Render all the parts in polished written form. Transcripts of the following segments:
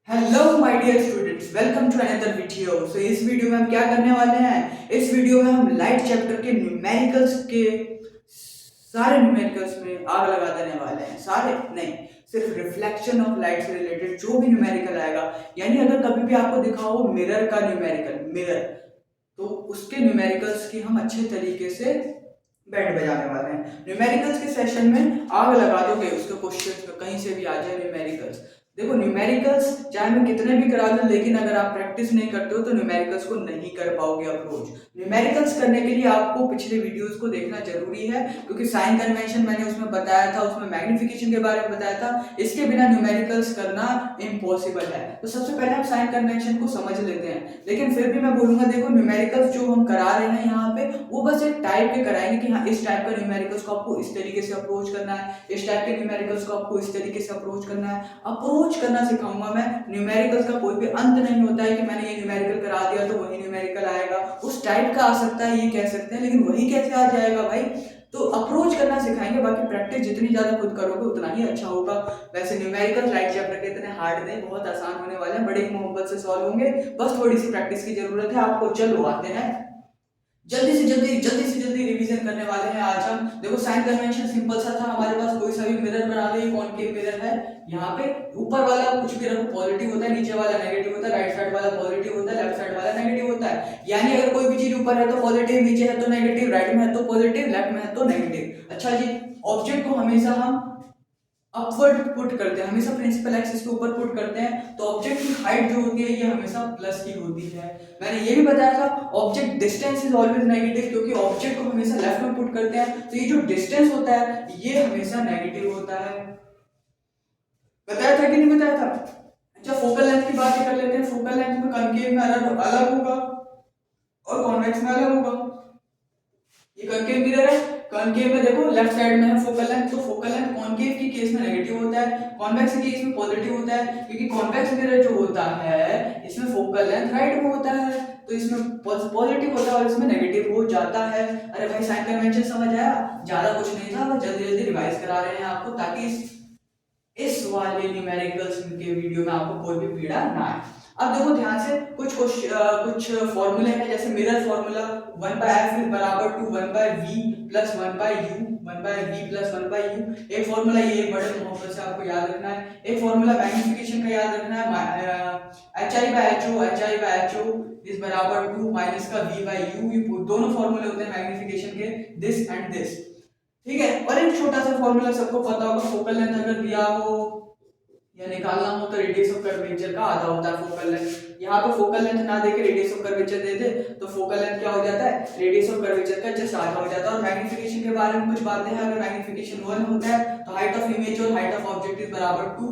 Hello my dear students, welcome to another video. इस video में हम क्या करने वाले हैं? इस वीडियो में हम लाइट चैप्टर के न्यूमेरिकल्स के सारे न्यूमेरिकल्स में आग लगा देने वाले हैं। सारे नहीं, सिर्फ रिफ्लेक्शन ऑफ लाइट से रिलेटेड जो भी न्यूमेरिकल आएगा, यानी अगर कभी भी आपको दिखा हो मिरर का न्यूमेरिकल, मिरर, तो उसके न्यूमेरिकल्स की हम अच्छे तरीके से बैंड बजाने वाले हैं। न्यूमेरिकल्स के सेशन में आग लगा दोगे उसके क्वेश्चन में, कहीं से भी आ जाए न्यूमेरिकल्स। देखो न्यूमेरिकल्स चाहे मैं कितने भी करा दूं, लेकिन अगर आप प्रैक्टिस नहीं करते हो तो न्यूमेरिकल्स को नहीं कर पाओगे अप्रोच। न्यूमेरिकल्स करने के लिए आपको पिछले वीडियोस को देखना जरूरी है, क्योंकि साइन कन्वेंशन मैंने उसमें बताया था, उसमें मैग्निफिकेशन के बारे में बताया था। इसके बिना न्यूमेरिकल्स करना इम्पॉसिबल है। तो सबसे पहले हम साइन कन्वेंशन को समझ लेते हैं, लेकिन फिर भी मैं बोलूंगा देखो न्यूमेरिकल्स जो हम करा रहे हैं यहाँ पे वो बस एक टाइप के कराएंगे कि हाँ इस टाइप का न्यूमेरिकल्स को आपको इस तरीके से अप्रोच करना है, इस टाइप के न्यूमेरिकल्स को आपको इस तरीके से अप्रोच करना है। अप्रोच करना सिखाऊंगा मैं। न्यूमेरिकल्स का कोई भी अंत नहीं होता है कि मैंने ये न्यूमेरिकल करा दिया तो वही न्यूमेरिकल आएगा। उस टाइप का आ सकता है ये कह सकते हैं, लेकिन वही कैसे आ जाएगा भाई? तो अप्रोच करना सिखाएंगे। बाकी प्रैक्टिस जितनी ज्यादा खुद करोगे उतना ही अच्छा होगा। वैसे न्यूमेरिकल राइट चैप्टर के इतने हार्ड नहीं, बहुत आसान होने वाले हैं, बड़े ही मोहब्बत से सॉल्व होंगे। बस थोड़ी सी प्रैक्टिस की जरूरत है आपको। चलो आते हैं, जल्दी से जल्दी रिवीजन करने वाले हैं आज हम। देखो साइन कन्वेंशन सिंपल सा था, हमारे पास कोई सा भी मिरर बना लो, कॉनकेव मिरर है। यहाँ पे ऊपर वाला कुछ भी रखो पॉजिटिव होता है, नीचे वाला नेगेटिव होता है, राइट साइड वाला पॉजिटिव होता है, लेफ्ट साइड वाला नेगेटिव होता है। यानी अगर कोई भी चीज ऊपर है तो पॉजिटिव, नीचे है तो नेगेटिव, राइट में है तो पॉजिटिव, लेफ्ट में है तो नेगेटिव। अच्छा जी, ऑब्जेक्ट को हमेशा हम अपवर्ड पुट करते हैं, हमेशा प्रिंसिपल एक्सिस के ऊपर पुट करते हैं, तो ऑब्जेक्ट की हाइट जो होती है ये हमेशा प्लस की होती है। मैंने ये भी बताया था object distance is always negative, क्योंकि ऑब्जेक्ट को हमेशा लेफ्ट में पुट करते हैं, तो ये जो डिस्टेंस होता है ये हमेशा नेगेटिव होता है। बताया था कि नहीं बताया था? अच्छा, फोकल लेंथ की बात कर लेते हैं। फोकल लेंथ में कनकेव में अलग अलग होगा और कॉन्वेक्स में अलग होगा। ये कॉनकेव मिरर है, कॉनकेव में देखो लेफ्ट साइड में है फोकल लेंथ, तो फोकल लेंथ कॉनकेव की केस में नेगेटिव होता है, कॉन्वेक्स की केस में पॉजिटिव होता है, क्योंकि कॉन्वेक्स मिरर जो होता है इसमें फोकल लेंथ राइट में होता है, तो इसमें पॉजिटिव होता है और इसमें नेगेटिव हो जाता है। अरे भाई साइन कन्वेंशन समझ आया? ज्यादा कुछ नहीं था, बस जल्दी जल्दी रिवाइज करा रहे हैं आपको, ताकि इस वाले न्यूमेरिकल्स के वीडियो में आपको कोई भी पीड़ा ना आए। अब देखो ध्यान से, कुछ फॉर्मूले हैं, जैसे मिरर फॉर्मूला 1/f इज बराबर to 1/v plus 1/u, 1/v plus 1/u। एक फॉर्मूला ये बड़े मोहब्बत से आपको याद रखना है। एक फॉर्मूला मैग्निफिकेशन का याद रखना है, hi/ho इज बराबर टू माइनस का v/u। ये दोनों फॉर्मूले होते हैं मैग्निफिकेशन के, दिस एंड दिस। ठीक है, और एक छोटा सा फॉर्मूला सबको पता होगा, फोकल लेंथ अगर दिया हो या निकालना हो तो रेडियस ऑफ कर्वेचर का आधा होता है फोकल लेंथ। यहाँ पे फोकल लेंथ ना देके रेडियस ऑफ कर्वेचर दे दे तो फोकल लेंथ क्या हो जाता है? रेडियस ऑफ कर्वेचर का जस्ट आधा हो जाता है। और मैग्निफिकेशन के बारे में कुछ बातें हैं, अगर मैग्निफिकेशन 1 होता है तो हाइट ऑफ इमेज और हाइट ऑफ ऑब्जेक्ट इज बराबर 2,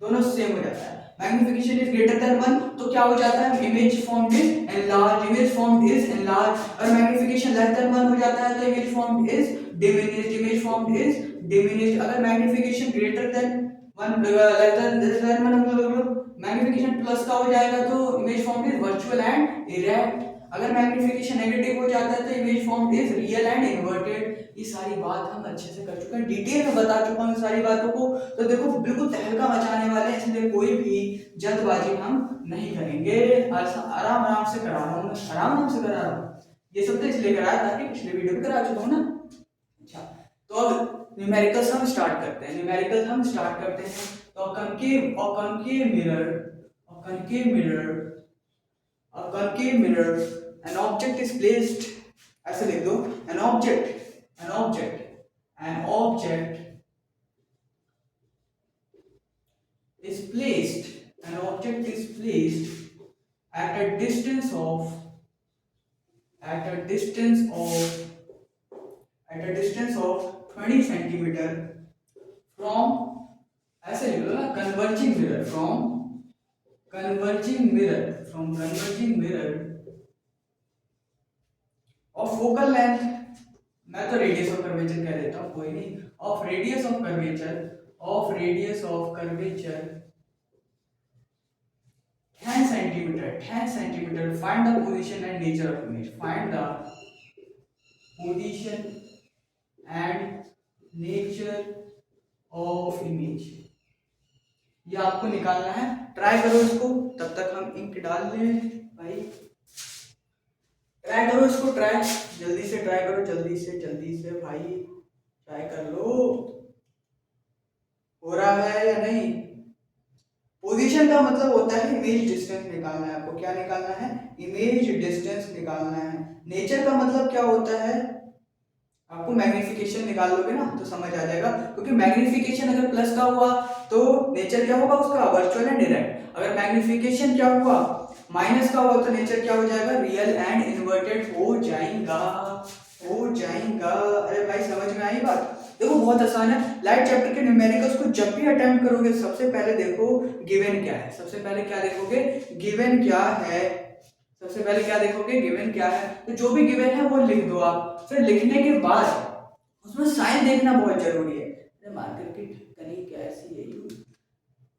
दोनों सेम हो जाता है। मैग्निफिकेशन इज ग्रेटर देन 1 तो क्या हो जाता है? Image formed is enlarge, image formed is enlarge. और मैग्निफिकेशन लेस देन 1 हो जाता है तो image formed is diminished, image formed is diminished. अगर magnification greater than 1 less than 1 magnification plus का हो जाएगा तो image formed is virtual and erect. अगर मैग्निफिकेशन नेगेटिव हो जाता है तो image formed is real and inverted. ये सारी बात हम अच्छे से कर चुके हैं, डिटेल में बता चुका हूँ सारी बातों को। तो देखो बिल्कुल तहलका मचाने वाले हैं, इसलिए कोई भी जल्दबाजी हम नहीं करेंगे। आराम आराम से करा रहा हूँ, आराम आराम से करा रहा हूँ। ये सब तो इसलिए कराया ताकि पिछले वीडियो में करा चुका हूँ ना। अच्छा, तो अब न्यूमेरिकल्स हम स्टार्ट करते हैं। न्यूमेरिकल्स हम स्टार्ट करते हैं तो concave mirror, concave mirror, concave mirror, an object is placed, ऐसे लिख दो, an object is placed, an object is placed at a distance of, at a distance of, at a distance of 20 centimeter from, ऐसे लिख दो ना, converging mirror, from converging mirror of focal length, मैं तो radius of curvature कह देता हूँ, कोई नहीं, of radius of curvature, of radius of curvature 10 centimeter, 10 centimeter. Find the position and nature of image. Find the position and nature of image. ये आपको निकालना है। ट्राई करो इसको, तब तक हम इंक डाल लें भाई। ट्राई करो इसको, ट्राई जल्दी से ट्राई करो, जल्दी से भाई ट्राई कर लो। हो रहा है या नहीं? पोजीशन का मतलब होता है इमेज डिस्टेंस निकालना है आपको। क्या निकालना है? इमेज डिस्टेंस निकालना है। नेचर का मतलब क्या होता है? आपको मैग्निफिकेशन निकाल लोगे ना तो समझ आ जाएगा, क्योंकि मैग्निफिकेशन अगर प्लस का हुआ तो नेचर क्या होगा उसका? Virtual and direct. अगर मैग्निफिकेशन क्या हुआ? माइनस का हुआ तो नेचर क्या हो जाएगा? रियल एंड इन्वर्टेड हो जाएगा, हो जाएगा। अरे भाई समझ में आई बात? देखो बहुत आसान है। लाइट चैप्टर के न्यूमेरिकल्स को जब भी अटेम्प्ट करोगे सबसे पहले देखो गिवन क्या है। सबसे पहले क्या देखोगे? गिवन क्या है। सबसे पहले क्या देखोगे? गिवन क्या है। तो जो भी गिवन है वो लिख दो आप। फिर लिखने के बाद उसमें साइन देखना बहुत जरूरी है। मार्कर की कहीं कैसी है यू,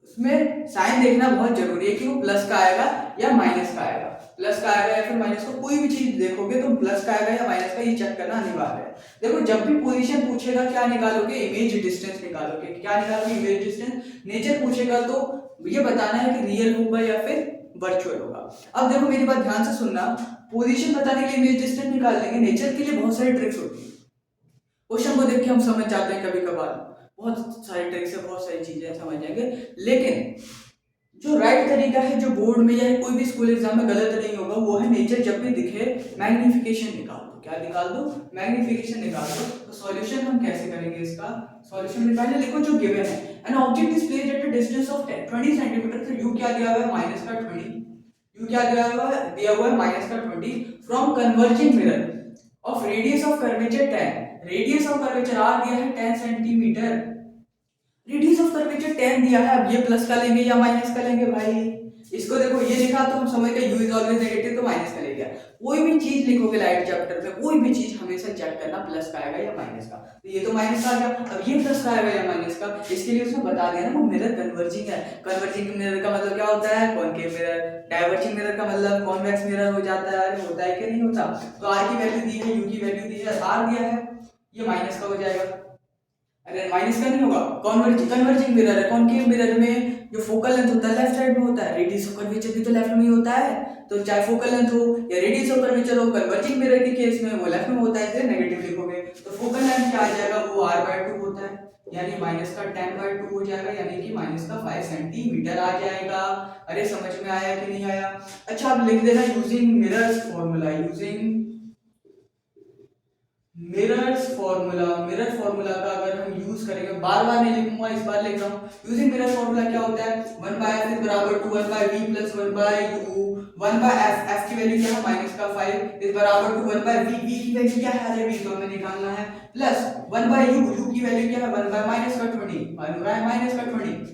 उसमें साइन देखना बहुत जरूरी है कि वो प्लस का आएगा या माइनस का आएगा। प्लस का आएगा या फिर माइनस का, कोई भी चीज देखोगे तो प्लस का आएगा या माइनस का, ये चेक करना अनिवार्य है। देखो जब भी पोजीशन पूछेगा क्या निकालोगे? इमेज डिस्टेंस निकालोगे। क्या निकालोगे? Image distance. नेचर पूछेगा तो ये बताना है कि रियल होगा या फिर वर्चुअल होगा। अब देखो मेरी बात ध्यान से सुनना, पोजीशन बताने के लिए इमेज डिस्टेंस निकाल लेंगे। नेचर के लिए बहुत सारी ट्रिक्स होती है। क्वेश्चन को देख के हम समझ जाते हैं कभी कभार, बहुत सारे ट्रिक्स है, बहुत सारी चीजें समझ जाएंगे। लेकिन जो राइट तरीका है, जो बोर्ड में या कोई भी स्कूल एग्जाम में गलत नहीं होगा, वो है नेचर जब भी दिखे मैग्निफिकेशन निकाल दो। क्या निकाल दो? मैग्निफिकेशन निकाल दो। तो सॉल्यूशन हम कैसे करेंगे इसका? सॉल्यूशन में पहले लिखो जो गिवन है। N object is placed at a distance of 20 centimetre. तो यू क्या दिया हुआ है? माइनस का 20। यू क्या दिया हुआ है? दिया हुआ है माइनस का 20 from converging mirror of radius of curvature 10। Radius of curvature R दिया है 10 सेंटीमीटर। रेडियस ऑफ कर्वेचर 10 दिया है। अब ये प्लस का लेंगे या माइनस का लेंगे भाई? इसको देखो ये लिखा तो हम समझ गए यू इज ऑलवेज नेगेटिव, तो माइनस का ले गया। कोई भी चीज लिखोगे लाइट चैप्टर में, कोई भी चीज हमेशा चेक करना प्लस का आएगा या माइनस का। तो ये तो माइनस का आ गया, अब ये प्लस का आएगा या माइनस का, इसके लिए उसने बता दिया ना वो मिरर कन्वर्जिंग है। कन्वर्जिंग मिरर का मतलब क्या होता है? Concave mirror. डाइवर्जिंग मिरर का मतलब कॉन्वेक्स मिरर हो जाता है। अरे होता है कि नहीं होता? तो आर की वैल्यू दी है, यू की वैल्यू दी है, आर दिया है, ये माइनस का हो जाएगा। अरे माइनस का नहीं होगा, कन्वर्जिंग मिरर है। कॉनकेव मिरर में जो फोकल लेंथ होता है लेफ्ट साइड में होता है, रेडियस ऑफ कर्वेचर भी तो लेफ्ट में ही होता है। तो चाहे फोकल लेंथ हो या रेडियस ऑफ कर्वेचर हो, कन्वर्जिंग मिरर के केस में वो लेफ्ट में होता है, इसलिए नेगेटिव लिखोगे। तो फोकल लेंथ क्या आ जाएगा? वो r/2 होता है, यानी माइनस का 10/2 हो जाएगा, यानी कि माइनस का 5 सेंटीमीटर आ जाएगा। अरे समझ में आया कि नहीं आया? अच्छा अब लिख देना using mirrors formula. Using mirrors formula. Mirror formula का अगर हम यूज करेंगे, बार बार नहीं लिखूंगा, इस बार लिख रहा हूँ। यूजिंग मिरर फॉर्मूला क्या होता है? 1/f इज बराबर to 1/v plus 1/u। 1/f, f की वैल्यू क्या है? माइनस का 5 इज बराबर टू 1/v। v की वैल्यू क्या है? अरे v तो हमें निकालना है, प्लस 1/u। u की वैल्यू क्या है? 1 माइनस का 20। 1 माइनस का 20,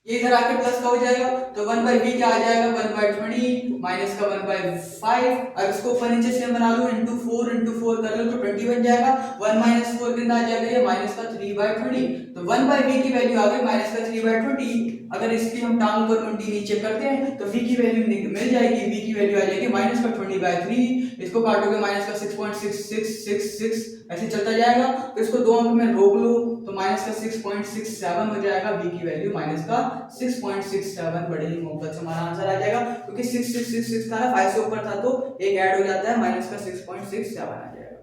ये इधर आके प्लस का हो जाएगा, तो 1/v क्या आ जाएगा? 1/20 माइनस का 1/5। अब इसको ऊपर नीचे से बना लो, इंटू 4 कर लो तो 20 बन जाएगा। 1 माइनस 4 कितना आ जाएगा? ये माइनस का 3/20। तो 1/v की वैल्यू आ गई माइनस का 3/20। अगर इसकी हम टांग ऊपर मुंडी नीचे करते हैं तो v की वैल्यू मिल जाएगी। v की वैल्यू आ जाएगी माइनस का 20/3। इसको काटोगे माइनस का 6.6666, ऐसे चलता जाएगा। तो इसको दो अंक में रोक लो तो माइनस का 6.67 हो जाएगा। v की वैल्यू माइनस का 6.67। बड़े ही मोहब्बत से हमारा आंसर आ जाएगा, क्योंकि 6666 था ना, 5 से ऊपर था तो एक ऐड हो जाता है, माइनस का 6.67 आ जाएगा।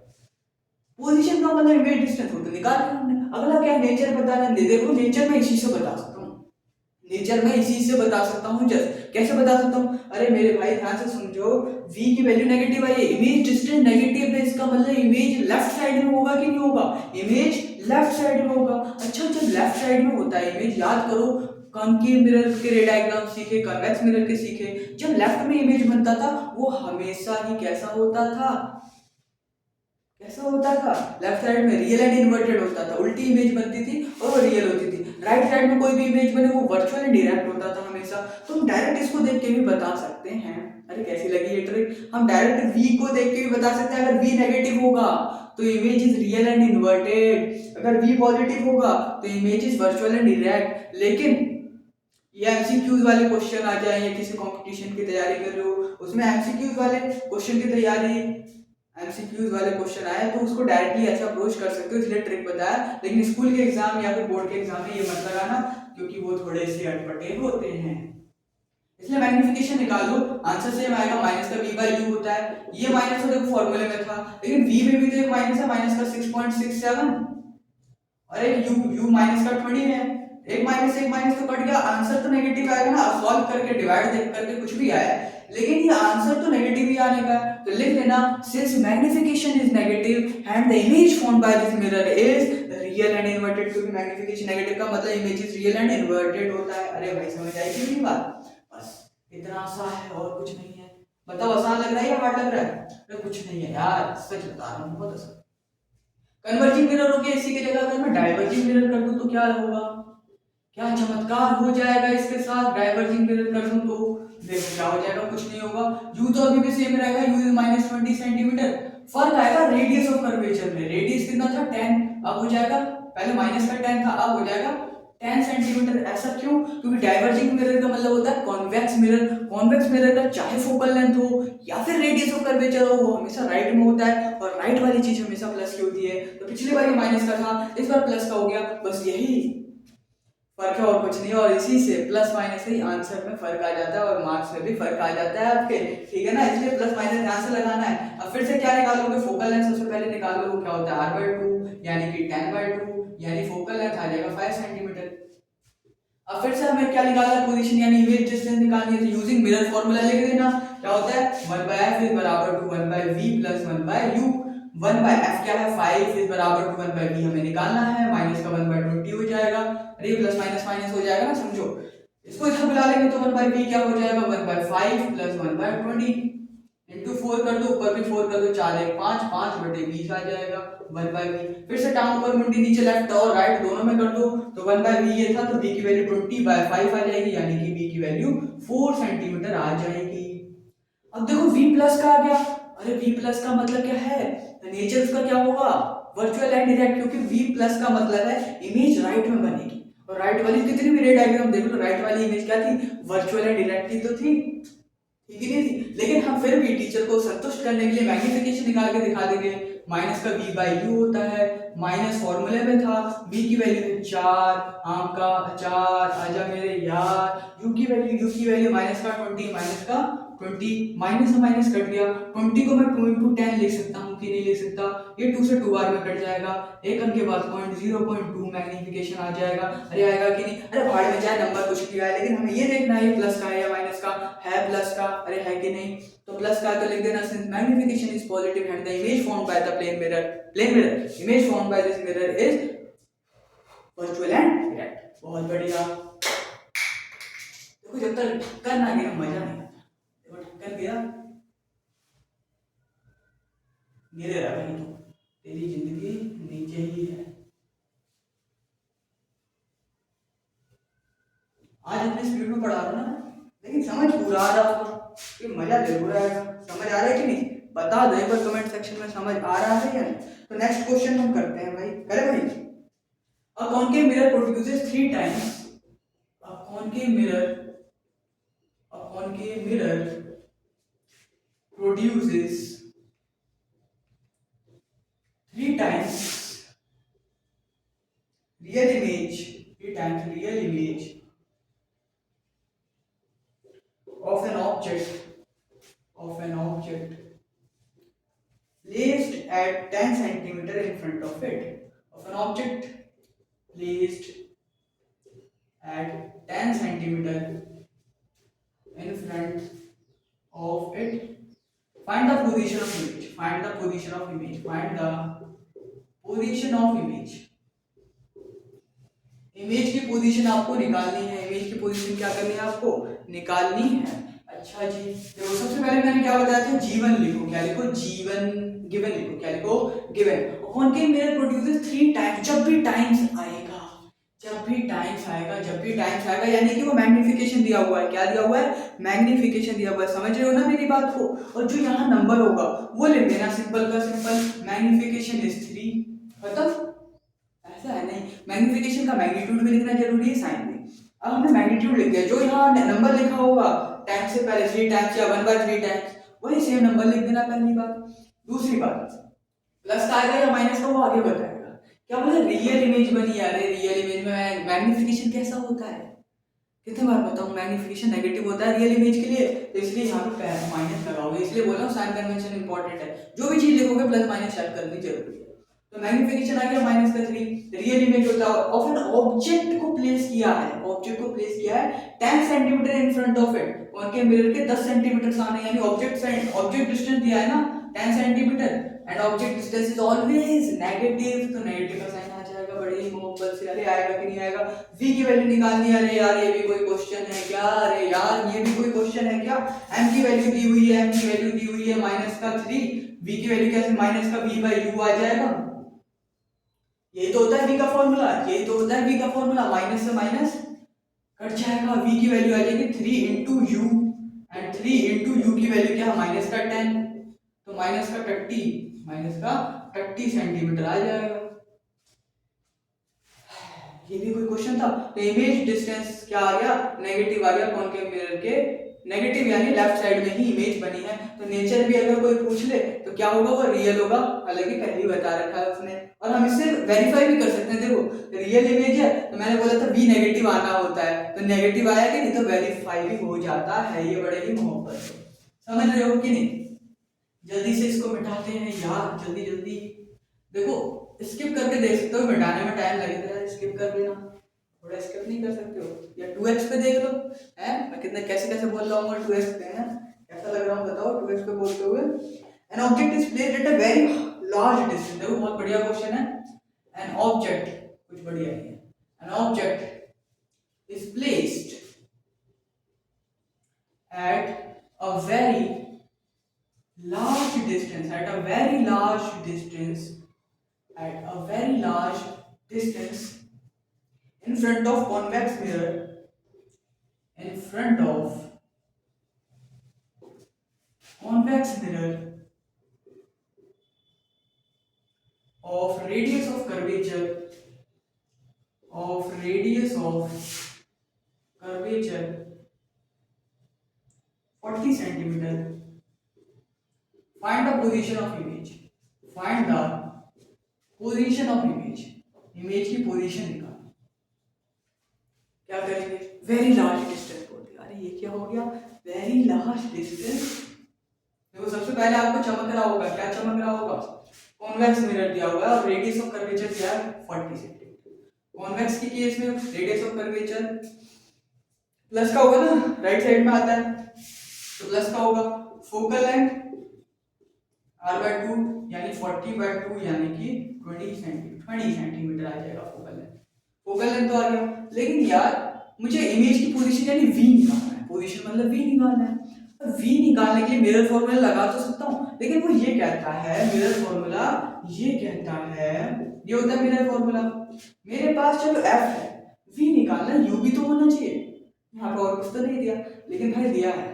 पोजीशन का मतलब इमेज डिस्टेंस होता है, निकाल लिया हमने। अगला क्या है? नेचर बताना। देखो नेचर में इसी से बता सकता हूँ, नेचर में इसी से बता सकता हूँ। जस्ट कैसे बता सकता हूँ? अरे मेरे भाई ध्यान से समझो, v की वैल्यू नेगेटिव आई है, इमेज डिस्टेंस नेगेटिव है, इसका मतलब इमेज लेफ्ट साइड में होगा कि नहीं होगा? इमेज लेफ्ट साइड में होगा। अच्छा जब लेफ्ट साइड में होता है इमेज, याद करो कॉनकेव मिरर के रे डायग्राम सीखे, कन्वेक्स मिरर के सीखे, जब लेफ्ट में इमेज बनता था वो हमेशा ही कैसा होता था? कैसा होता था? लेफ्ट साइड में रियल एंड इन्वर्टेड होता था, उल्टी इमेज बनती थी और वो रियल होती थी। राइट साइड में कोई भी इमेज बने वो वर्चुअल एंड डायरेक्ट होता था हमेशा। तो हम डायरेक्ट इसको देख के भी बता सकते हैं। अरे कैसी लगी ये ट्रिक? हम डायरेक्ट v को देख के भी बता सकते हैं। अगर v नेगेटिव होगा तो image is real and inverted, अगर v पॉजिटिव होगा तो image is virtual and direct. लेकिन ये एमसीक्यूज वाले क्वेश्चन आ जाए या किसी कंपटीशन की तैयारी कर रहे हो, उसमें एमसीक्यूज वाले क्वेश्चन की तैयारी, एमसीक्यूज वाले क्वेश्चन आए तो उसको डायरेक्टली ऐसा अप्रोच कर सकते हो, इसलिए ट्रिक बताया। लेकिन स्कूल के एग्जाम या फिर बोर्ड के एग्जाम में ये मत लगाना, क्योंकि वो थोड़े से अटपटे होते हैं। इसलिए मैग्निफिकेशन निकाल लो, आंसर सेम आएगा, माइनस का v बाई यू होता है। ये माइनस तो देखो फॉर्मूले में था, लेकिन v में भी तो एक माइनस है, माइनस का 6.67 और एक u माइनस का 20 है। एक माइनस तो कट गया, आंसर तो नेगेटिव आएगा ना। सॉल्व करके डिवाइड देख करके कुछ भी आया, लेकिन ये आंसर तो नेगेटिव ही आने का है। तो लिख लेना, since magnification is negative and the image found by this mirror is real and inverted, क्योंकि मैग्निफिकेशन नेगेटिव का मतलब image is real and inverted होता है। अरे भाई समझ आई कि नहीं बात? बस इतना सा है और कुछ नहीं है। बताओ आसान लग रहा है या हार्ड लग रहा है? अरे कुछ नहीं है यार, सच बता रहा हूँ, बहुत आसान। कन्वर्जिंग मिरर हो गया, इसी की जगह अगर मैं डाइवर्जिंग मिरर कर दूं तो क्या होगा? क्या चमत्कार हो जाएगा इसके साथ, डाइवर्जिंग मिरर कर दूं तो देखो क्या हो जाएगा, कुछ नहीं होगा। u तो अभी भी सेम रहेगा, u इज माइनस 20 सेंटीमीटर। फर्क आएगा रेडियस ऑफ कर्वेचर में, रेडियस कितना था 10, अब हो जाएगा, पहले माइनस का 10 था, अब हो जाएगा 10 सेंटीमीटर। ऐसा क्यों? क्योंकि डाइवर्जिंग मिरर का मतलब होता है कॉन्वेक्स मिरर। कॉन्वेक्स मिरर का चाहे फोकल लेंथ हो या फिर रेडियस ऑफ कर्वेचर हो, वो हमेशा राइट में होता है, और राइट वाली चीज हमेशा प्लस की होती है। तो पिछली बार ये माइनस का था, इस बार प्लस का हो गया, बस यही फर्क है और कुछ नहीं। और इसी से प्लस माइनस से ही आंसर में फर्क आ जाता है और मार्क्स में भी फर्क आ जाता है आपके, ठीक है ना। इसलिए प्लस माइनस ध्यान से लगाना है। अब फिर से क्या निकालोगे? फोकल लेंथ सबसे पहले निकालोगे, क्या होता है r/2 यानी कि 10/2, यानी फोकल लेंथ आ जाएगा 5 सेंटीमीटर। अब फिर से हमें क्या निकालना है? पोजीशन यानी इमेज डिस्टेंस निकालनी है। तो यूजिंग मिरर फार्मूला लिख देना, क्या होता है 1/f इज बराबर to 1/v plus 1/u। 1/f क्या है? 5 इज बराबर टू 1/v हमें निकालना है, माइनस का 1/20 हो जाएगा। अरे प्लस माइनस माइनस हो जाएगा ना, समझो। इसको इधर बुला लेंगे तो 1/v क्या हो जाएगा? 1/5 प्लस 1/20 इंटू 4 कर दो, ऊपर भी 4 कर दो, 4 1 5, 5/20 आ जाएगा 1/v। फिर से टाउन ऊपर मुंडी नीचे, लेफ्ट और राइट दोनों में कर दो, तो 1/v ये था, तो v की वैल्यू 20/5 आ जाएगी, यानी कि v की वैल्यू 4 सेंटीमीटर आ जाएगी। अब देखो v प्लस का आ गया। अरे v प्लस का मतलब क्या है? नेचर उसका क्या होगा? वर्चुअल एंड डायरेक्ट, क्योंकि v प्लस का मतलब है इमेज राइट में बनेगी। और राइट वाली कितनी भी रे डायग्राम देख लो, राइट वाली इमेज क्या थी? वर्चुअल एंड डायरेक्ट ही तो थी, ठीक ही नहीं थी। लेकिन हम फिर भी टीचर को संतुष्ट करने के लिए मैग्निफिकेशन निकाल के दिखा देंगे। माइनस का v बाई यू होता है, माइनस फॉर्मूले में था, v की वैल्यू है 4, आम का अचार आजा मेरे यार। u की वैल्यू माइनस का 20, माइनस का 20, माइनस से माइनस कट गया। 20 को मैं 2 इंटू 10 लिख सकता हूँ कि नहीं लिख सकता? ये 2 से 2 बार में कट जाएगा, एक अंक के बाद 0.2 मैग्निफिकेशन आ जाएगा। अरे आएगा कि नहीं? अरे भाड़ में जाए नंबर कुछ भी आए, लेकिन हमें ये देखना है ये प्लस का है या माइनस का है। प्लस का, अरे है कि नहीं? तो प्लस का तो लिख देना, since magnification is positive and the image found by the plane mirror image found by this mirror is virtual and direct. बहुत बढ़िया। देखो जब तक करना है ना मजा नहीं आता, देखो कर गया गिरे रहा कहीं, तो तेरी जिंदगी नीचे ही है। आज इतनी स्पीड में पढ़ा रहा हूं ना, लेकिन समझ पूरा आ रहा होगा, ये मजा जरूर आएगा। समझ आ रहा है कि नहीं? बता दो एक बार कमेंट सेक्शन में समझ आ रहा है या नहीं। तो नेक्स्ट क्वेश्चन हम करते हैं भाई, करे भाई। A concave mirror produces 3 times, a concave mirror produces 3 times real image of an object placed at 10 centimeter in front of it, of an object placed at 10 centimeter in front of it. Find the position of image. Find the position of image. Find the position of image. Image की position आपको निकालनी है। Image की position क्या करनी है? आपको निकालनी है। अच्छा जी, देखो सबसे पहले मैंने क्या बताया था? जीवन लिखो। क्या लिखो? जीवन। गिवन लिखो। क्या लिखो? Given. Concave mirror produces 3 times. जब भी टाइम्स आएगा यानी कि वो मैग्निफिकेशन दिया हुआ है। क्या दिया हुआ है? मैग्निफिकेशन दिया हुआ है। समझ रहे हो ना मेरी बात को? और जो यहाँ नंबर होगा वो ले लेना, सिंपल का सिंपल। मैग्निफिकेशन इज 3, खत्म। ऐसा है नहीं, मैग्निफिकेशन का मैग्नीट्यूड भी लिखना जरूरी है साइन में। अब हमने मैग्नीट्यूड लिख दिया, जो यहाँ नंबर लिखा होगा टाइम्स से पहले 3 टाइम्स या 1/3 टाइम्स, वही सेम नंबर लिख देना, पहली बात। दूसरी बात, प्लस का आएगा या माइनस का वो आगे बताएगा। क्या बोला, रियल इमेज बनी यार, रियल इमेज में मैग्निफिकेशन कैसा होता है, कितने बार बताऊं, मैग्निफिकेशन नेगेटिव होता है रियल इमेज के लिए, तो इसलिए यहाँ पे माइनस लगाओगे, इसलिए बोला हूँ साइन कन्वेंशन इंपॉर्टेंट है, जो भी चीज लिखोगे प्लस माइनस स्टार्ट करनी जरूरी है। तो मैग्निफिकेशन आ गया माइनस का 3, रियल इमेज होता है, और फिर ऑब्जेक्ट को प्लेस किया है, ऑब्जेक्ट को प्लेस किया है 10 centimetre in front of it, उनके मिरर के 10 सेंटीमीटर सामने, यानी ऑब्जेक्ट डिस्टेंस दिया है ना 10 centimetre, and object distance is always negative, तो नेगेटिव का साइन आ जाएगा, बड़े ही मोहब्बत से। अरे आएगा कि नहीं आएगा, v की वैल्यू निकालनी है, अरे यार ये भी कोई क्वेश्चन है क्या, अरे यार ये भी कोई क्वेश्चन है क्या, m की वैल्यू दी हुई है, m की वैल्यू दी हुई है माइनस का 3, v की वैल्यू कैसे माइनस का v बाई u आ जाएगा, यही तो होता है v का फॉर्मूला, यही तो होता है v का फॉर्मूला, माइनस से माइनस कट जाएगा, v की वैल्यू आ जाएगी 3 into you, and 3 into you की वैल्यू क्या है माइनस का 10, तो माइनस का 30 सेंटीमीटर आ जाएगा। ये भी कोई क्वेश्चन था, तो इमेज डिस्टेंस क्या आ गया, नेगेटिव आ गया, कॉनकेव मिरर के नेगेटिव, यानी लेफ्ट साइड में ही इमेज बनी है, तो नेचर भी अगर कोई पूछ ले तो क्या होगा, वो रियल होगा, हालांकि पहले ही बता रखा है उसने, और हम इससे वेरीफाई भी कर सकते हैं, देखो रियल इमेज है तो मैंने बोला था v नेगेटिव आना होता है, तो नेगेटिव आया कि नहीं, तो वेरीफाई भी हो जाता है, ये बड़े ही मोहब्बत से समझ रहे हो कि नहीं। जल्दी से इसको मिटाते हैं यार, जल्दी जल्दी, देखो स्किप करके देख सकते हो, मिटाने में टाइम लगेगा यार, स्किप कर लेना, थोड़ा स्किप नहीं कर सकते हो, या 2x पे देख लो, हैं मैं कितना कैसे कैसे बोल रहा हूँ 2x पे, है कैसा लग रहा हूँ बताओ 2x पे बोलते हुए। N object is placed at a very large distance, देखो बहुत बढ़िया क्वेश्चन है, एन ऑब्जेक्ट कुछ बढ़िया नहीं है, N object is placed at a very large distance, at a very large distance, at a very large distance in front of convex mirror, in front of convex mirror of radius of curvature, of radius of curvature 40 centimeter, find the position of image, find the position of image, image की position निकालो, क्या करेंगे, very large distance बोल दिया, अरे ये क्या हो गया, वेरी लार्ज डिस्टेंस, देखो सबसे पहले आपको चमक रहा होगा, क्या चमक रहा होगा, कॉन्वेक्स मिरर दिया हुआ है और रेडियस ऑफ कर्वेचर दिया है 40 सेंटीमीटर, कॉन्वेक्स के केस में रेडियस ऑफ कर्वेचर प्लस का होगा ना, राइट साइड में आता है तो प्लस का होगा, फोकल लेंथ r/2 यानी 40/2 यानी कि 20 सेंटीमीटर आ जाएगा फोकल लेंथ तो आ गया, लेकिन यार मुझे इमेज की पोजीशन यानी v निकालना है, पोजीशन मतलब v निकालना है, तो v निकालने के लिए मिरर फॉर्मूला लगा तो सकता हूँ, लेकिन वो ये कहता है मिरर फॉर्मूला, ये कहता है, ये होता है मिरर फॉर्मूला, मेरे पास चलो f है, v निकालना u भी तो होना चाहिए, यहाँ पे और कुछ तो नहीं दिया, लेकिन भाई दिया है,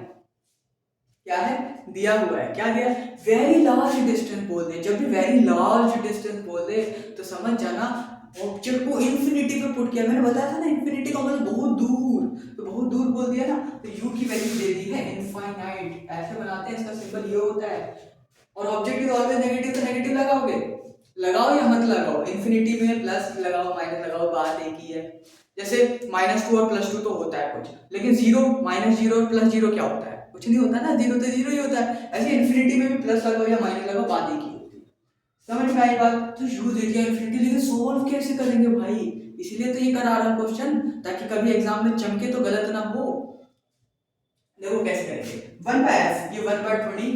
क्या है दिया हुआ है, क्या दिया, वेरी लार्ज डिस्टेंस बोल दे, जब भी वेरी लार्ज डिस्टेंस बोल दे तो समझ जाना ऑब्जेक्ट को इंफिनिटी पे पुट किया, मैंने बताया था ना इंफिनिटी का मतलब बहुत दूर, तो बहुत दूर बोल दिया ना, तो u की वैल्यू दे दी है इनफाइनाइट, ऐसे बनाते हैं, इसका सिंबल ये होता है, और ऑब्जेक्ट इज ऑलवेज नेगेटिव, तो नेगेटिव लगाओगे, लगाओ या मत लगाओ, इंफिनिटी में प्लस लगाओ माइनस लगाओ, बात एक ही है, जैसे -2 और +2 तो होता है कुछ, लेकिन 0 -0 और +0 क्या होता है, कुछ नहीं होता ना, 0 तो 0 ही होता है, ऐसे इंफिनिटी में भी प्लस लगाओ या माइनस लगाओ, बात एक ही होती है, समझ में आई बात, तो यू दे दिया इंफिनिटी, लेकिन सोल्व कैसे करेंगे भाई, इसलिए तो ये करा रहा हूं क्वेश्चन, ताकि कभी एग्जाम में चमके तो गलत ना हो, देखो कैसे करेंगे, 1/f, ये 1/20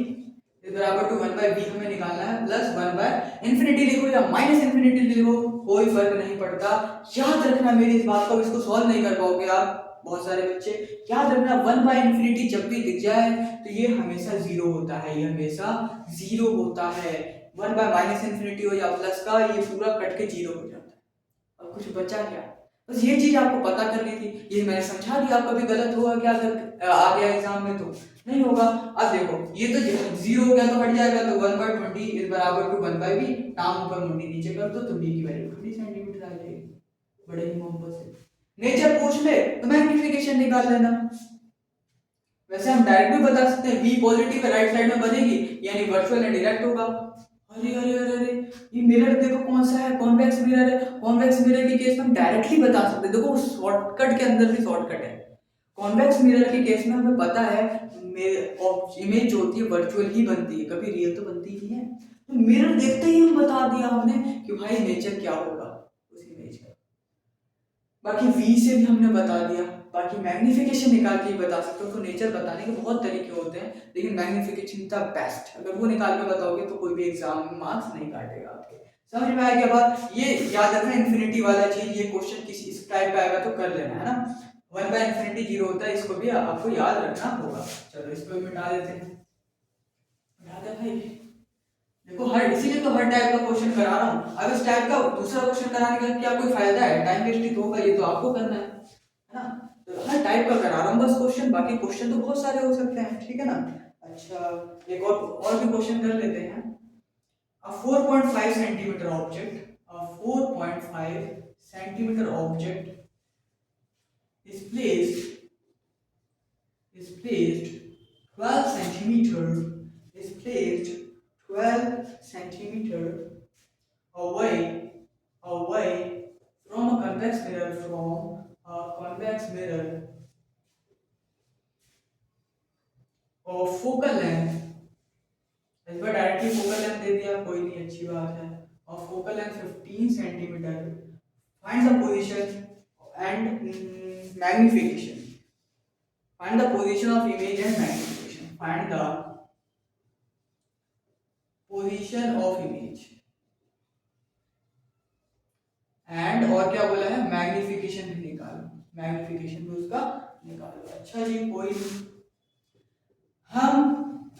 इज बराबर टू 1/v हमें निकालना है, प्लस 1/इंफिनिटी लिखो या माइनस इंफिनिटी लिखो, कोई फर्क नहीं पड़ता, याद रखना मेरी इस बात को, इसको सॉल्व नहीं कर पाओगे आप बहुत सारे बच्चे, याद रखना 1/इंफिनिटी जब भी दिख जाए तो ये हमेशा 0 होता है, ये हमेशा 0 होता है, 1/माइनस इंफिनिटी हो या प्लस का, ये पूरा कट के 0 हो जाता है, और कुछ बचा क्या, बस ये चीज आपको पता करनी थी, ये मैंने समझा दिया, आपका भी गलत होगा क्या अगर आ गया एग्जाम में, तो नहीं होगा। अब देखो ये तो 0 हो गया तो हट जाएगा, तो 1/20 इज बराबर टू 1/v, नाम ऊपर मुंडी नीचे कर दो तो v की वैल्यू 20 सेंटीमीटर आ जाएगी, बड़े ही मोहब्बत से, नेचर पूछ ले तो मैग्निफिकेशन निकाल लेना, वैसे हम डायरेक्ट भी बता सकते हैं v पॉजिटिव राइट साइड में बनेगी, यानी वर्चुअल एंड डायरेक्ट होगा, अरे अरे अरे अरे, ये मिरर देखो कौन सा है, कॉन्वेक्स मिरर है। कॉन्वेक्स मिरर के केस में हम डायरेक्टली बता सकते हैं, देखो शॉर्टकट के अंदर भी शॉर्टकट है। कॉन्वेक्स मिरर के केस में हमें पता है इमेज जो होती है वर्चुअल ही बनती है, कभी रियल तो बनती नहीं है। तो मिरर देखते ही हम बता दिया हमने कि भाई नेचर क्या होगा उस इमेज का। बाकी वी से भी हमने बता दिया। बाकी मैग्निफिकेशन निकाल के ही बता सकते हो, तो नेचर बताने के बहुत तरीके होते हैं, लेकिन मैग्निफिकेशन द बेस्ट। अगर वो निकाल के बताओगे तो कोई भी एग्जाम में मार्क्स नहीं काटेगा आपके। समझ में आया क्या बात? ये याद रखना, इन्फिनिटी वाला चीज, ये क्वेश्चन किसी इस टाइप का आएगा तो कर लेना, है ना। 1/infinity 0 होता है, इसको भी आपको याद रखना होगा। चलो इसको भी मिटा देते हैं, मिटा दे भाई। देखो हर, इसीलिए तो हर टाइप का क्वेश्चन करा रहा हूँ। अब इस टाइप का दूसरा क्वेश्चन कराने का क्या कोई फायदा है? टाइम वेस्ट ही तो होगा, ये तो आपको करना है ना। तो हर टाइप का करा रहा हूँ बस क्वेश्चन, बाकी क्वेश्चन तो बहुत सारे हो सकते हैं, ठीक है ना। अच्छा, एक और भी क्वेश्चन कर लेते हैं। अ 4.5 centimetre object, a 4.5 centimetre object is placed 12 centimeter is placed 12 centimeter away from a convex mirror of focal length। इस बार डायरेक्टली फोकल लेंथ दे दिया, कोई नहीं, अच्छी बात है। और focal length 15 centimetre. Find the position and magnification. Find the position of image and magnification. Find the position of image and और क्या बोला है, मैग्निफिकेशन भी निकालो, मैग्निफिकेशन भी उसका निकालो। अच्छा जी, कोई नहीं, हम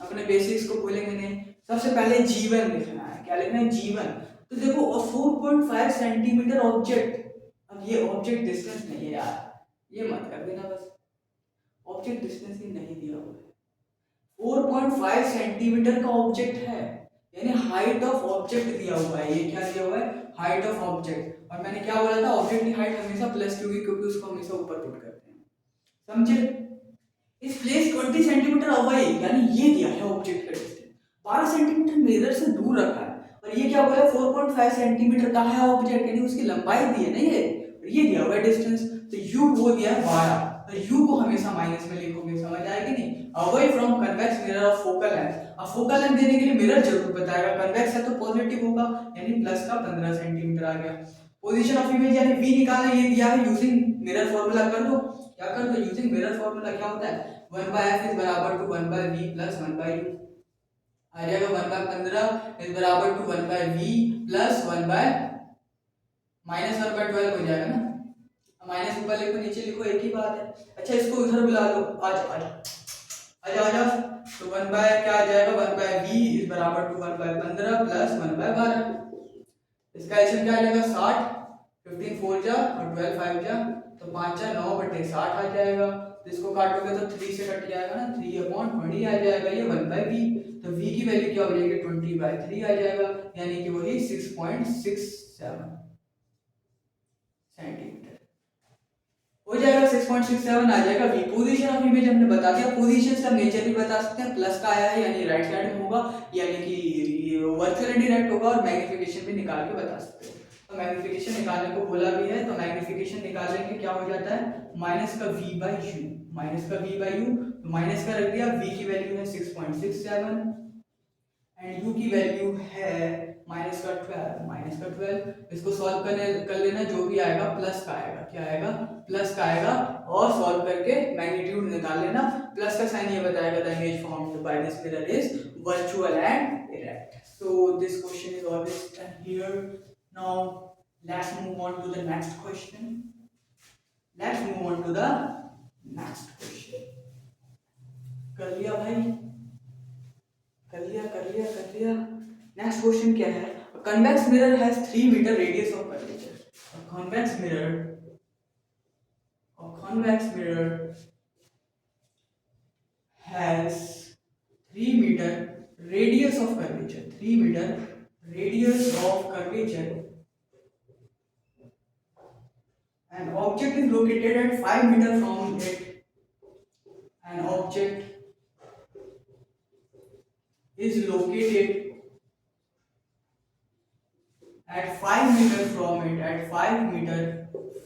अपने बेसिक्स को भूलेंगे नहीं। सबसे पहले जीवन लिखना है। क्या लिखना है? जीवन। तो देखो 4.5 सेंटीमीटर ऑब्जेक्ट, अब ये ऑब्जेक्ट डिस्टेंस नहीं है यार, ये मत कर देना बस, ऑब्जेक्ट डिस्टेंस ही नहीं दिया हुआ है। 4.5 सेंटीमीटर का ऑब्जेक्ट है, यानी हाइट ऑफ ऑब्जेक्ट दिया हुआ है। ये क्या दिया हुआ है? Height of object. और मैंने क्या बोला था, ऑब्जेक्ट की हाइट हमेशा प्लस की होगी, क्योंकि उसको हमेशा ऊपर पुट करते हैं, समझे। इस प्लेस 20 सेंटीमीटर अवे, यानी ये दिया है ऑब्जेक्ट का डिस्टेंस 12 सेंटीमीटर मिरर से दूर रखा है। और ये क्या बोला? 4.5 सेंटीमीटर का है ऑब्जेक्ट, यानी उसकी लंबाई दी है ना ये, और ये दिया हुआ है डिस्टेंस। तो यू वो दिया है 12, तो यू को हमेशा माइनस में लिखोगे, समझ आएगी नहीं। Away from convex mirror of focal length. अब फोकल लेंथ देने के लिए मिरर जरूर बताएगा, कन्वेक्स है तो पॉजिटिव होगा, यानी प्लस का 15 सेंटीमीटर आ गया। पोजीशन ऑफ इमेज यानी वी निकालना, ये दिया है यूजिंग मिरर फॉर्मूला। कर दो, क्या कर दो, यूजिंग मिरर फॉर्मूला। क्या होता है? 1/f इज बराबर टू 1/v प्लस 1/u। आ जाएगा 1/15 इज बराबर टू 1/v प्लस 1/ माइनस 1/12 हो जाएगा ना। माइनस ऊपर लिखो नीचे लिखो, एक ही बात है। अच्छा, इसको उधर बुला लो, आज आज आजा आजा। तो 1/ क्या आ जाएगा? 1/v इज बराबर टू 1/15 प्लस 1/12। इसका एलसीएम क्या आ जाएगा? 60। 15 4 जा और 12 5 जा, तो 5 जा 9/60 आ जाएगा। तो इसको काटोगे तो 3 से कट जाएगा ना, 3/20 आ जाएगा, ये 1/v। तो v की वैल्यू क्या हो जाएगी? 20/3 आ जाएगा, यानी कि वही 6.67 सेंटीमीटर हो जाएगा। 6.67 आ जाएगा वी। पोजीशन ऑफ इमेज हमने बता दिया, पोजीशन से हम नेचर भी बता सकते हैं, प्लस का आया है यानी राइट साइड में होगा, यानी कि वर्चुअल इंडिरेक्ट होगा। और मैग्निफिकेशन भी निकाल के बता सकते हो। तो मैग्निफिकेशन निकालने को बोला भी है, तो मैग्निफिकेशन निकालने के क्या हो जाता है? माइनस का v बाई यू, माइनस का v बाई यू। तो माइनस का रख दिया, v की वैल्यू है 6.67 एंड u की वैल्यू है माइनस का 12। इसको सॉल्व कर लेना, जो भी आएगा प्लस का आएगा। क्या आएगा? प्लस का आएगा। और सॉल्व करके मैग्नीट्यूड निकाल लेना। प्लस का साइन ये बताएगा the image formed by this mirror is virtual and erect. So this question is always done here. Now let's move on to the next question. कर लिया भाई, कर लिया। नेक्स्ट क्वेश्चन क्या है? Convex mirror has 3 metre radius of curvature. Convex mirror has 3 meter radius of curvature, 3 meter radius of curvature, an object is located at 5 meter from it, an object is located at 5 meter from it, at 5 meter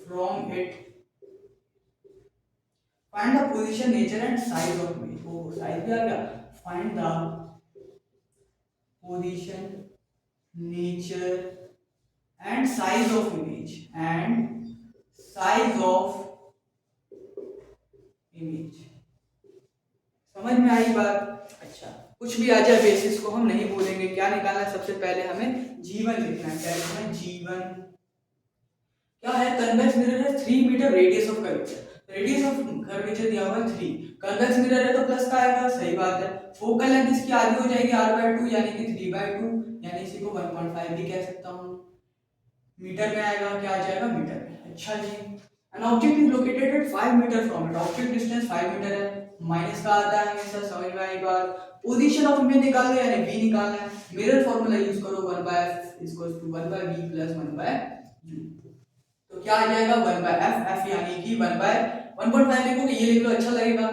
from it, find the position, nature and size of image. oh size भी आ गया, find the position, nature and size of image, and size of image. समझ में आई बात? अच्छा, कुछ भी आ जाए basis को हम नहीं बोलेंगे, क्या निकालना है सबसे पहले हमें जीवन लिखना है। क्या लिखना है? जीवन। क्या है? कन्वेक्स मिरर है, 3 metre radius of curvature, radius of curvature दिया हुआ है 3, कन्वेक्स मिरर है तो प्लस का आएगा, सही बात है। फोकल लेंथ इसकी आधी हो जाएगी r/2 यानी कि 3/2, यानी इसी को 1.5 भी कह सकता हूँ। मीटर में आएगा, क्या आ जाएगा? मीटर में। अच्छा जी, an object is located at 5 metre from it, object distance 5 metre है, माइनस का आता है हमेशा, समझ में आई बात? पोजीशन ऑफ इमेज निकालना है यानी v निकालना है, मिरर फार्मूला यूज करो, 1/f equals to 1/v plus 1/u, तो क्या आ जाएगा? 1/f, f यानी कि 1/1.5 लिखोगे, ये लिख लो, अच्छा लगेगा।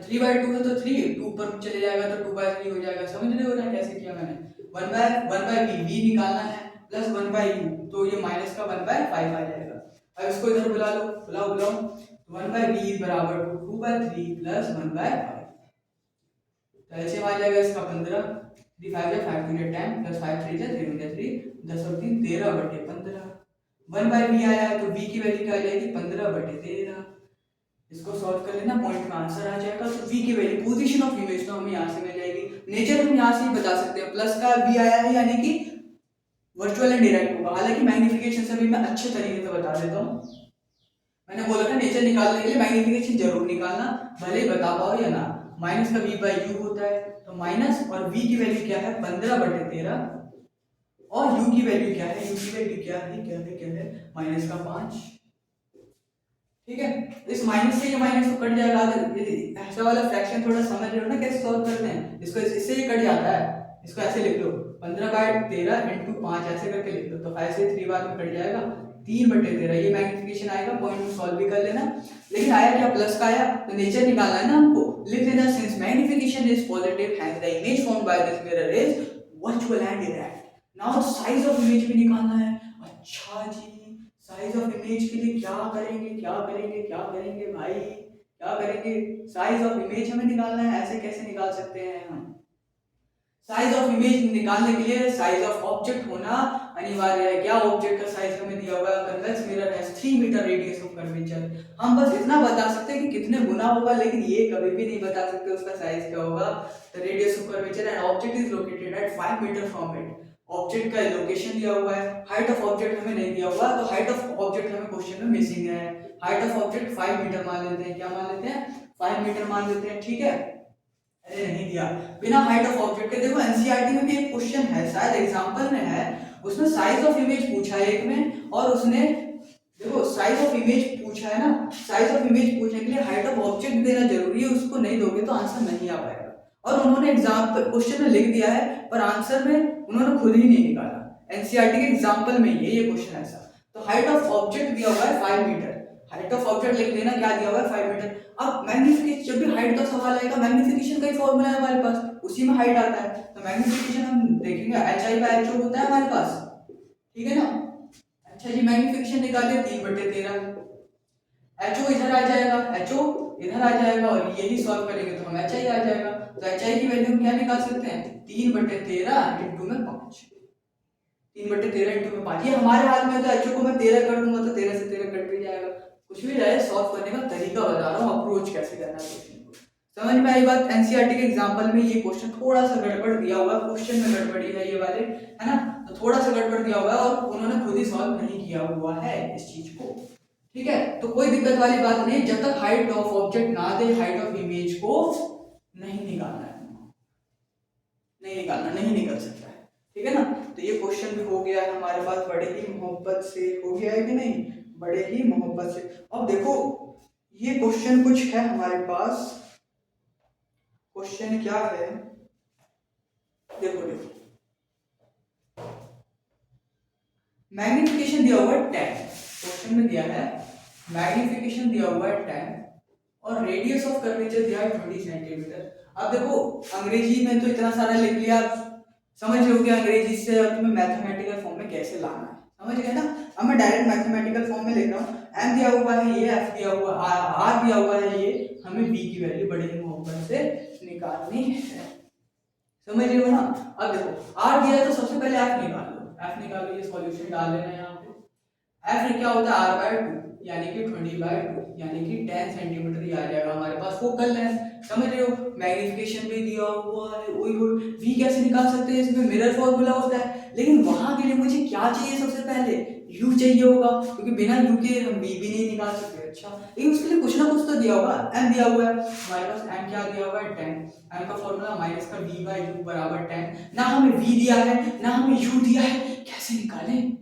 3/2 है तो 3, 2 ऊपर चले जाएगा तो 2/3 हो जाएगा, समझ रहे हो ना कैसे किया मैंने? 1/1/v, v निकालना है, प्लस 1/u, तो ये माइनस का 1/5 आ जाएगा। अब इसको इधर बुला लो, बुलाओ 1/v बराबर 2/3 प्लस 1/5, तो ऐसे आ जाएगा इसका 15, 3 5 या 5 3 10 प्लस 5 3 जा 3 3 10 और 3 13/15, 1/v आया है तो v की वैल्यू क्या आ जाएगी? 15/13। इसको सॉल्व कर लेना, पॉइंट में आंसर आ जाएगा। तो v की वैल्यू, पोजीशन ऑफ इमेज तो हमें यहाँ से मिल जाएगी, नेचर हम यहाँ से ही बता सकते हैं, प्लस का v आया है यानी कि वर्चुअल एंड डायरेक्ट होगा। हालांकि मैग्निफिकेशन से भी मैं अच्छे तरीके से बता देता हूँ, मैंने बोला था नेचर निकालने के लिए मैग्निफिकेशन जरूर निकालना, भले ही बता पाओ या ना। माइनस का v/u होता है, तो माइनस और v की वैल्यू क्या है? 15/13, और u की वैल्यू क्या है? u की वैल्यू क्या है? माइनस का 5। ठीक है, इस माइनस से ये माइनस तो कट जाएगा, ऐसा वाला फ्रैक्शन थोड़ा समझ रहे हो ना कैसे सॉल्व करते हैं? इसको इससे ये कट जाता है, इसको ऐसे लिख लो, 15/13 इंटू 5 ऐसे करके लिख लो, तो 5 से 3 बार में कट जाएगा, 3/13, ये मैग्निफिकेशन आएगा, पॉइंट में सॉल्व भी कर लेना। लेकिन आया क्या? प्लस का आया, तो नेचर निकालना है ना हमको, लिख देना since magnification is positive hence the image formed by this mirror is virtual and direct. Now size of image भी निकालना है। अच्छा जी, साइज ऑफ इमेज के लिए क्या करेंगे भाई, क्या करेंगे? साइज ऑफ इमेज हमें निकालना है, ऐसे कैसे निकाल सकते हैं हम? साइज ऑफ इमेज निकालने के लिए साइज ऑफ ऑब्जेक्ट होना अनिवार्य है। क्या ऑब्जेक्ट का साइज हमें दिया हुआ है? Convex mirror has 3 metre radius of curvature. हम बस इतना बता सकते हैं कि कितने गुना होगा, लेकिन ये कभी भी नहीं बता सकते उसका साइज क्या होगा। The radius of curvature and object is located at 5 metre from it, object का लोकेशन दिया हुआ है, हाइट ऑफ ऑब्जेक्ट हमें नहीं दिया हुआ, तो हाइट ऑफ ऑब्जेक्ट हमें क्वेश्चन में मिसिंग है। हाइट ऑफ ऑब्जेक्ट 5 मीटर मान लेते हैं, क्या मान लेते हैं? 5 मीटर मान लेते हैं, ठीक है। अरे नहीं दिया, बिना हाइट ऑफ ऑब्जेक्ट के। देखो एनसीईआरटी में भी एक क्वेश्चन है, शायद एग्जांपल में है, उसमें साइज ऑफ इमेज पूछा है एक में, और उसने देखो साइज ऑफ इमेज पूछा है ना, साइज ऑफ इमेज पूछने के लिए हाइट ऑफ ऑब्जेक्ट देना जरूरी है, उसको नहीं दोगे तो आंसर नहीं आ पाएगा। और उन्होंने एग्जाम्पल क्वेश्चन में लिख दिया है, पर आंसर में उन्होंने खुद ही नहीं निकाला। एनसीईआरटी के एग्जाम्पल में ये क्वेश्चन ऐसा। तो हाइट ऑफ ऑब्जेक्ट दिया हुआ है 5 मीटर, हाइट ऑफ ऑब्जेक्ट लिख देना, क्या दिया हुआ है? 5 मीटर। अब मैग्निफिकेशन, जब भी हाइट का सवाल आएगा, मैग्निफिकेशन का ही फॉर्मूला है हमारे पास, उसी में हाइट आता है, तो मैग्निफिकेशन हम देखेंगे hi/ho होता है हमारे पास, ठीक है ना। अच्छा जी, मैग्निफिकेशन निकालिए 3/13, ho इधर आ जाएगा, ho इधर आ जाएगा, और यही सॉल्व करेंगे तो हम hi आ जाएगा। तो hi की वैल्यू हम क्या निकाल सकते हैं? 3/13 इंटू में 5, 3/13 इंटू में 5, ये हमारे हाथ में। तो ho को मैं 13 कर दूंगा तो 13 से 13 कट भी जाएगा। कुछ भी रहे, सॉल्व करने का तरीका बता रहा हूँ, अप्रोच कैसे करना है क्वेश्चन को, समझ में आई बात। एनसीईआरटी के एग्जांपल में ये क्वेश्चन थोड़ा सा गड़बड़ दिया हुआ है, क्वेश्चन में गड़बड़ी है ये वाले, है ना, तो थोड़ा सा गड़बड़ दिया हुआ है, और उन्होंने खुद ही सॉल्व नहीं किया हुआ है इस चीज को, ठीक है। तो कोई दिक्कत वाली बात नहीं, जब तक हाइट ऑफ ऑब्जेक्ट ना दे, हाइट ऑफ इमेज को नहीं निकालना है, नहीं निकल सकता है, ठीक है ना। तो ये क्वेश्चन भी हो गया है हमारे पास, बड़े ही मोहब्बत से हो गया है कि नहीं, बड़े ही मोहब्बत से। अब देखो ये क्वेश्चन कुछ है हमारे पास, क्वेश्चन क्या है, देखो मैग्निफिकेशन दिया हुआ है 10, क्वेश्चन में दिया है मैग्निफिकेशन दिया हुआ है 10, और रेडियस ऑफ कर्वेचर दिया है 20 सेंटीमीटर। अब देखो अंग्रेजी में तो इतना सारा लिख लिया, समझ रहे हो कि अंग्रेजी से तुम्हें मैथमेटिकल फॉर्म में कैसे लाना है, समझ गए ना। अब मैं डायरेक्ट मैथमेटिकल फॉर्म में लिख रहा हूँ, एम दिया हुआ है ये, एफ दिया हुआ आर दिया हुआ है ये, हमें बी की वैल्यू बड़े ही मोहब्बत से निकालनी है, समझ रहे हो ना। अब देखो आर दिया है तो सबसे पहले एफ निकाल लो, एफ निकालो, ये सॉल्यूशन डाल लेना है यहाँ पे। एफ क्या होता है, r/2 यानी कि 20/2 यानी कि 10 सेंटीमीटर ही आ जाएगा हमारे पास फोकल लेंथ, समझ रहे हो। मैग्नीफिकेशन भी दिया हुआ है, वही v कैसे निकाल सकते हैं, इसमें मिरर फॉर्मूला होता है, लेकिन वहां के लिए मुझे क्या चाहिए, सबसे पहले u चाहिए होगा, क्योंकि बिना u के हम v भी नहीं निकाल सकते। अच्छा, लेकिन उसके लिए कुछ ना कुछ तो दिया होगा, m दिया हुआ है हमारे पास, m क्या दिया हुआ है 10, m का फॉर्मूला माइनस का v/u बराबर 10, ना हमें v दिया है ना हमें u दिया है, कैसे निकालें।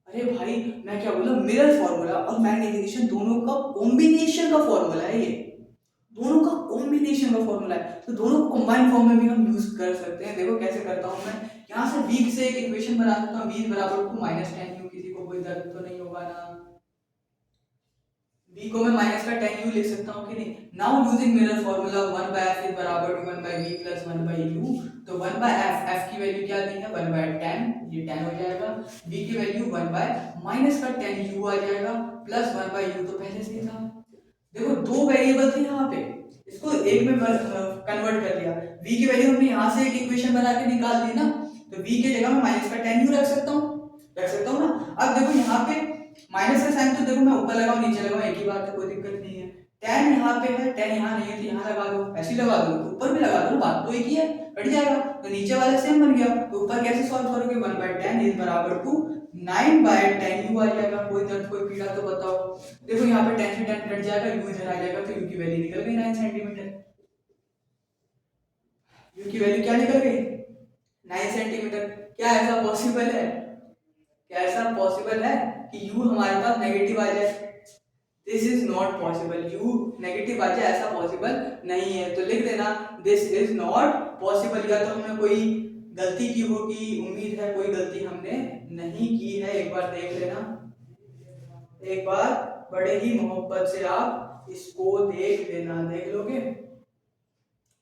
अरे भाई मैं क्या बोला, मिरर फॉर्मूला और मैग्नीफिकेशन दोनों का कॉम्बिनेशन का फॉर्मूला है ये, दोनों का कॉम्बिनेशन का फॉर्मूला है, तो दोनों को कंबाइन फॉर्म में भी हम यूज कर सकते हैं। देखो कैसे करता हूँ मैं, यहाँ से v से एक इक्वेशन बना सकता हूँ, v बराबर टू -10u, किसी को कोई दर्द तो नहीं होगा ना, v को मैं माइनस का 10u लिख सकता हूँ कि नहीं। Now using mirror formula 1/f is बराबर टू 1/v प्लस 1/u, तो 1/f, f की वैल्यू क्या दी है 1/10, ये 10 हो जाएगा, v की वैल्यू 1/ माइनस का 10u आ जाएगा, प्लस 1/u तो पहले से ही था। देखो दो वेरिएबल थे यहाँ पे, इसको एक में कन्वर्ट कर लिया, v की वैल्यू हमने यहाँ से एक इक्वेशन बना के निकाल दी ना, तो v की जगह मैं माइनस का 10u रख सकता हूँ ना। अब देखो यहाँ पे माइनस का साइन तो देखो मैं ऊपर लगाऊं नीचे लगाऊं एक ही बात है, कोई दिक्कत नहीं है। 10 यहाँ पे है, 10 यहाँ नहीं है, तो यहाँ लगा दो, ऐसे ही लगा दो, तो ऊपर भी लगा दो, बात तो एक ही है, कट जाएगा, तो नीचे वाला सेम बन गया, तो ऊपर कैसे सॉल्व करोगे, 1/10 इज बराबर टू 9/10u आ जाएगा। कोई दर्द कोई पीड़ा तो बताओ। देखो यहाँ पे 10 से 10 कट जाएगा, u इधर आ जाएगा, तो u की वैल्यू निकल गई 9 सेंटीमीटर, u की वैल्यू क्या निकल गई 9 सेंटीमीटर। क्या ऐसा पॉसिबल है, क्या ऐसा पॉसिबल है कि u हमारे पास नेगेटिव आ जाए, this is not possible, u negative आ जाए ऐसा पॉसिबल नहीं है, तो लिख देना दिस इज नॉट पॉसिबल। या तो हमने कोई गलती की होगी, उम्मीद है कोई गलती हमने नहीं की है, एक बार देख लेना, एक बार बड़े ही मोहब्बत से आप इसको देख लेना, देख लोगे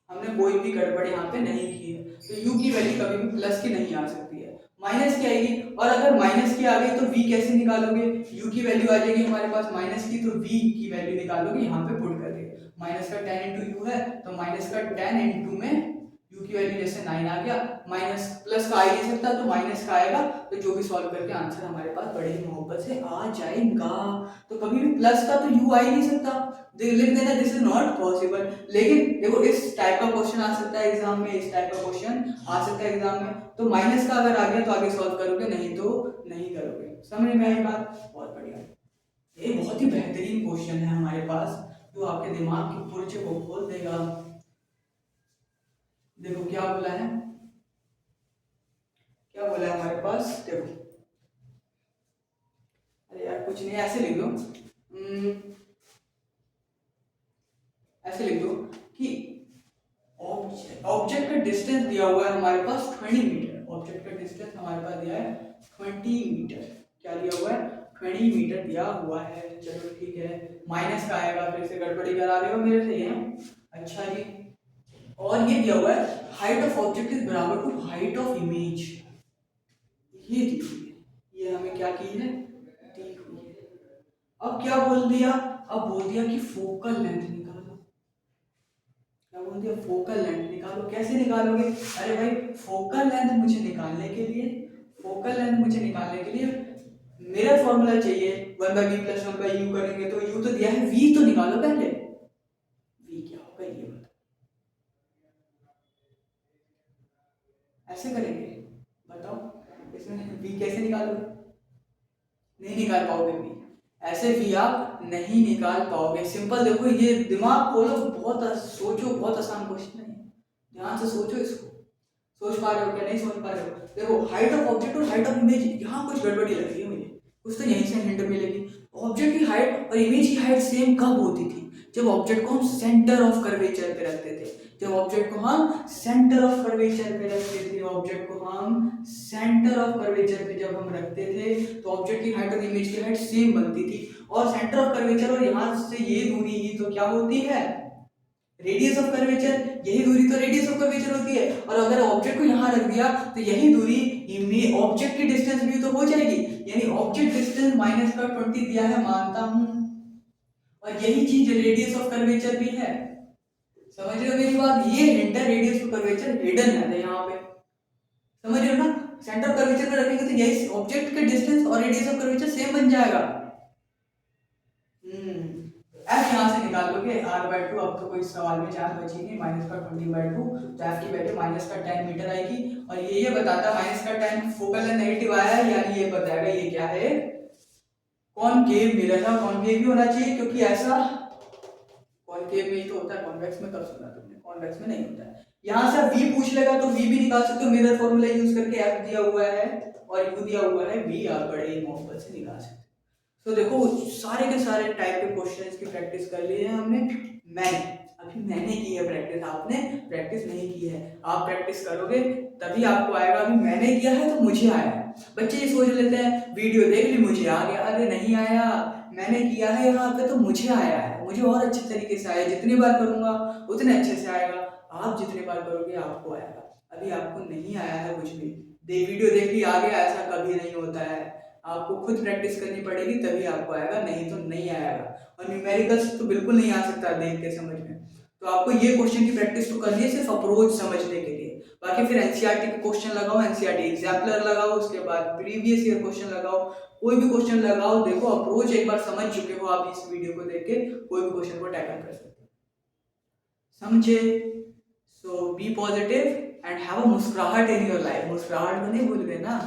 हमने कोई भी गड़बड़ यहाँ पे नहीं की है, तो u की वैल्यू कभी भी प्लस की नहीं आ सकती है, माइनस की आएगी, और अगर माइनस की आ गई तो v कैसे निकालोगे, u की वैल्यू आ जाएगी हमारे पास माइनस की, तो v की वैल्यू निकालोगे यहाँ पे पुट करके, माइनस का 10 इंटू यू है, तो माइनस का 10 इंटू में u की वैल्यू जैसे 9 आ गया, माइनस प्लस का आ ही नहीं सकता तो माइनस का आएगा, तो जो भी सॉल्व करके आंसर हमारे पास बड़े ही मोहब्बत से आ जाएगा। तो कभी भी प्लस का तो u आ ही नहीं सकता, लिख देना दिस इज नॉट पॉसिबल। लेकिन देखो इस टाइप का क्वेश्चन आ सकता है एग्जाम में, इस टाइप का क्वेश्चन आ सकता है एग्जाम में, तो माइनस का अगर आ गया तो आगे सॉल्व करोगे, नहीं तो नहीं करोगे, समझ में आई बात, बहुत बढ़िया। ये बहुत ही बेहतरीन क्वेश्चन है हमारे पास, जो आपके दिमाग के पुर्जे को खोल देगा। देखो क्या बोला है, क्या बोला है हमारे पास, देखो अरे यार कुछ नहीं, ऐसे लिख दो, ऐसे लिख दो कि ऑब्जेक्ट का डिस्टेंस दिया हुआ है हमारे पास 20 मीटर, ऑब्जेक्ट का डिस्टेंस हमारे पास दिया है 20 मीटर, क्या दिया हुआ है 20 मीटर दिया हुआ है, चलो ठीक है, माइनस का आएगा, फिर से गड़बड़ी करा रहे हो मेरे से ये, अच्छा जी। और ये दिया हुआ है हाइट ऑफ ऑब्जेक्ट इज बराबर टू हाइट ऑफ इमेज, ये दी हुई है, ये हमें क्या की है, दी हुई है। अब क्या बोल दिया, अब बोल दिया कि फोकल लेंथ निकालो, क्या बोल दिया, फोकल लेंथ निकालो, कैसे निकालोगे, अरे भाई फोकल लेंथ मुझे निकालने के लिए, फोकल लेंथ मुझे निकालने के लिए मेरा फॉर्मूला चाहिए, 1/v प्लस 1/u करेंगे तो u तो दिया है, v तो निकालो पहले, v क्या होगा ये बताओ, ऐसे करेंगे, बताओ इसमें v कैसे निकालोगे, नहीं निकाल पाओगे v, ऐसे भी आप नहीं निकाल पाओगे, सिंपल। देखो ये दिमाग खोलो, बहुत सोचो, बहुत आसान क्वेश्चन है, ध्यान से सोचो इसको, सोच पा रहे हो क्या, नहीं सोच पा रहे हो। देखो हाइट ऑफ ऑब्जेक्ट और हाइट ऑफ इमेज, यहाँ कुछ गड़बड़ी लग रही है मुझे, कुछ तो यहीं से हिंट मिलेगी। ऑब्जेक्ट की हाइट और इमेज की हाइट सेम कब होती थी, जब ऑब्जेक्ट को हम सेंटर ऑफ कर्वेचर पे रखते थे, जब ऑब्जेक्ट को हम सेंटर ऑफ कर्वेचर पे रखते थे, ऑब्जेक्ट को हम सेंटर ऑफ कर्वेचर पे जब हम रखते थे, तो ऑब्जेक्ट की हाइट और इमेज की हाइट सेम बनती थी, और सेंटर ऑफ कर्वेचर और यहाँ से ये दूरी ही तो क्या होती है, रेडियस ऑफ कर्वेचर, यही दूरी तो रेडियस ऑफ कर्वेचर होती है। और अगर ऑब्जेक्ट को यहाँ रख दिया तो यही दूरी ऑब्जेक्ट की डिस्टेंस भी तो हो जाएगी, यानी ऑब्जेक्ट डिस्टेंस -20 दिया है मानता हूं, और यही चीज रेडियस ऑफ कर्वेचर भी है। समझ रहे हो मेरी बात? ये हिंट है, रेडियस ऑफ कर्वेचर हिडन है यहाँ पे, समझ रहे हो ना? सेंटर ऑफ कर्वेचर पे रखेंगे तो यही ऑब्जेक्ट के डिस्टेंस और रेडियस ऑफ कर्वेचर सेम बन जाएगा। एफ यहाँ से निकाल लोगे r/2, अब तो कोई सवाल में चांस बचेगी, -20/2, तो एफ की वैल्यू -10 मीटर आएगी। और ये बताता है -10 फोकल लेंथ नेगेटिव आया है, यानी ये बताएगा ये क्या है, कॉनकेव मिरर है। कॉनकेव भी होना चाहिए, क्योंकि ऐसा कॉनकेव में ही तो होता है, कॉन्वेक्स में कब सुना तुमने? कॉन्वेक्स में नहीं होता है। यहाँ से v पूछ लेगा तो v भी निकाल सकते हो, मिरर फॉर्मूला यूज करके f दिया हुआ है और u दिया हुआ है, v आप बड़े इमोबल से निकाल सकते हो। तो देखो सारे के सारे टाइप के क्वेश्चंस की प्रैक्टिस कर ली है हमने। मैंने की है प्रैक्टिस, आपने प्रैक्टिस नहीं की है। आप प्रैक्टिस करोगे तभी आपको आएगा। अभी मैंने किया है तो मुझे आया है। बच्चे ये सोच लेते हैं वीडियो देख ली मुझे आ गया, अरे नहीं आया, मैंने किया है यहाँ पे तो मुझे आया है, मुझे और अच्छे तरीके से आया। जितनी बार करूंगा उतने अच्छे से आएगा, आप जितने बार करोगे आपको आएगा। अभी आपको नहीं आया है कुछ भी, वीडियो देख ली आ गया, ऐसा कभी नहीं होता है। आपको खुद प्रैक्टिस करनी पड़ेगी तभी आपको आएगा, नहीं तो नहीं आएगा। और न्यूमेरिकल्स तो बिल्कुल नहीं आ सकता देख के समझ में। तो आपको ये क्वेश्चन की प्रैक्टिस तो करनी है सिर्फ अप्रोच समझने के लिए। बाकी फिर एनसीईआरटी के क्वेश्चन लगाओ, एनसीईआरटी एग्जाम्पलर लगाओ, उसके बाद प्रीवियस ईयर क्वेश्चन लगाओ, कोई भी क्वेश्चन लगाओ। देखो अप्रोच एक बार समझ चुके हो आप इस वीडियो को देख के, कोई भी क्वेश्चन को टैकल कर सकते हो। समझे? So be positive and have a मुस्कुराहट इन योर लाइफ। मुस्कुराहट को नहीं भूल गए ना।